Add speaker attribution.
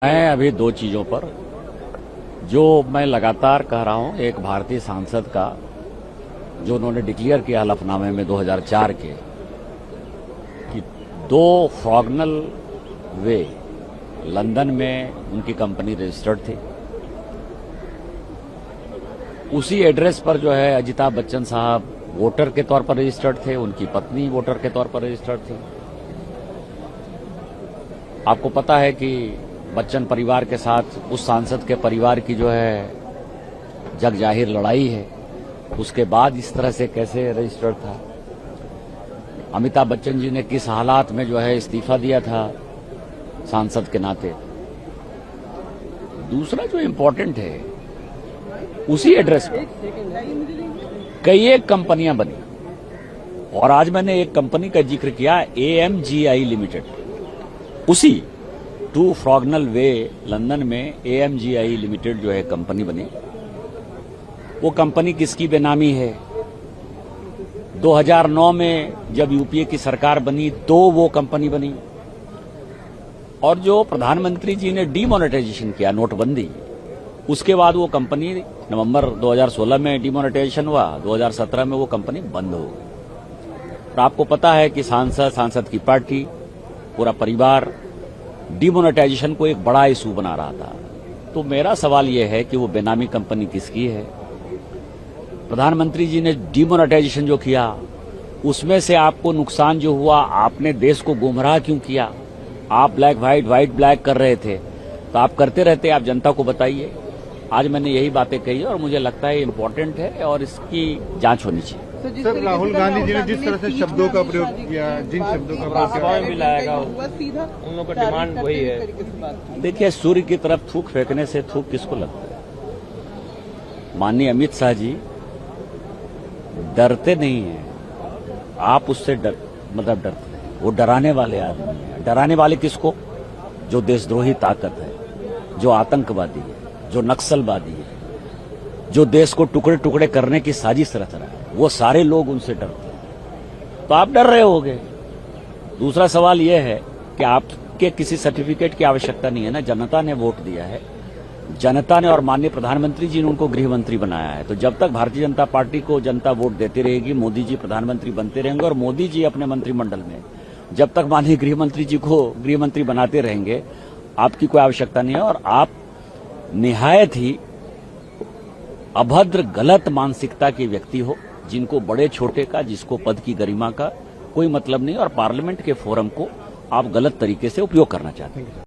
Speaker 1: मैं अभी दो चीजों पर जो मैं लगातार कह रहा हूं, एक भारतीय सांसद का जो उन्होंने डिक्लेयर किया हलफनामे में 2004 के कि 2 फ्रॉगनल वे लंदन में उनकी कंपनी रजिस्टर्ड थी। उसी एड्रेस पर जो है अमिताभ बच्चन साहब वोटर के तौर पर रजिस्टर्ड थे, उनकी पत्नी वोटर के तौर पर रजिस्टर्ड थी। आपको पता है कि बच्चन परिवार के साथ उस सांसद के परिवार की जो है जग जाहिर लड़ाई है, उसके बाद इस तरह से कैसे रजिस्टर्ड था। अमिताभ बच्चन जी ने किस हालात में जो है इस्तीफा दिया था सांसद के नाते। दूसरा जो इम्पोर्टेंट है, उसी एड्रेस पर कई एक कंपनियां बनी और आज मैंने एक कंपनी का जिक्र किया, AMGI लिमिटेड। उसी 2 फ्रॉगनल वे लंदन में AMGI लिमिटेड जो है कंपनी बनी। वो कंपनी किसकी बेनामी है? 2009 में जब यूपीए की सरकार बनी तो वो कंपनी बनी, और जो प्रधानमंत्री जी ने डीमोनेटाइजेशन किया, नोटबंदी, उसके बाद वो कंपनी नवंबर 2016 में डीमोनेटाइजेशन हुआ, 2017 में वो कंपनी बंद हो गई। और आपको पता है कि सांसद की पार्टी, पूरा परिवार डीमोनेटाइजेशन को एक बड़ा इशू बना रहा था। तो मेरा सवाल यह है कि वो बेनामी कंपनी किसकी है? प्रधानमंत्री जी ने डीमोनेटाइजेशन जो किया उसमें से आपको नुकसान जो हुआ, आपने देश को गुमराह क्यों किया? आप ब्लैक व्हाइट ब्लैक कर रहे थे, तो आप करते रहते, आप जनता को बताइए। आज मैंने यही बातें कही और मुझे लगता है इम्पोर्टेंट है और इसकी जांच होनी चाहिए।
Speaker 2: सर, राहुल गांधी जी ने जिस तरह से शब्दों का प्रयोग किया, जिन शब्दों का प्रयोग
Speaker 3: भी लाएगा, उन लोगों का डिमांड वही है।
Speaker 1: देखिए, सूर्य की तरफ थूक फेंकने से थूक किसको लगता है? माननीय अमित शाह जी डरते नहीं हैं, आप उससे डरते हैं। वो डराने वाले आदमी हैं। डराने वाले किसको? जो देशद्रोही ताकत है, जो आतंकवादी है, जो नक्सलवादी है, जो देश को टुकड़े टुकड़े करने की साजिश रच रहा है, वो सारे लोग उनसे डरते हैं। तो आप डर रहे होगे। दूसरा सवाल यह है कि आपके किसी सर्टिफिकेट की आवश्यकता नहीं है ना, जनता ने वोट दिया है, जनता ने और माननीय प्रधानमंत्री जी ने उनको गृह मंत्री बनाया है। तो जब तक भारतीय जनता पार्टी को जनता वोट देती रहेगी, मोदी जी प्रधानमंत्री बनते रहेंगे और मोदी जी अपने मंत्रिमंडल में जब तक माननीय गृह मंत्री जी को गृह मंत्री बनाते रहेंगे, आपकी कोई आवश्यकता नहीं है। और आप निहायत ही अभद्र गलत मानसिकता के व्यक्ति हो, जिनको बड़े छोटे का, जिसको पद की गरिमा का कोई मतलब नहीं, और पार्लियामेंट के फोरम को आप गलत तरीके से उपयोग करना चाहते हैं।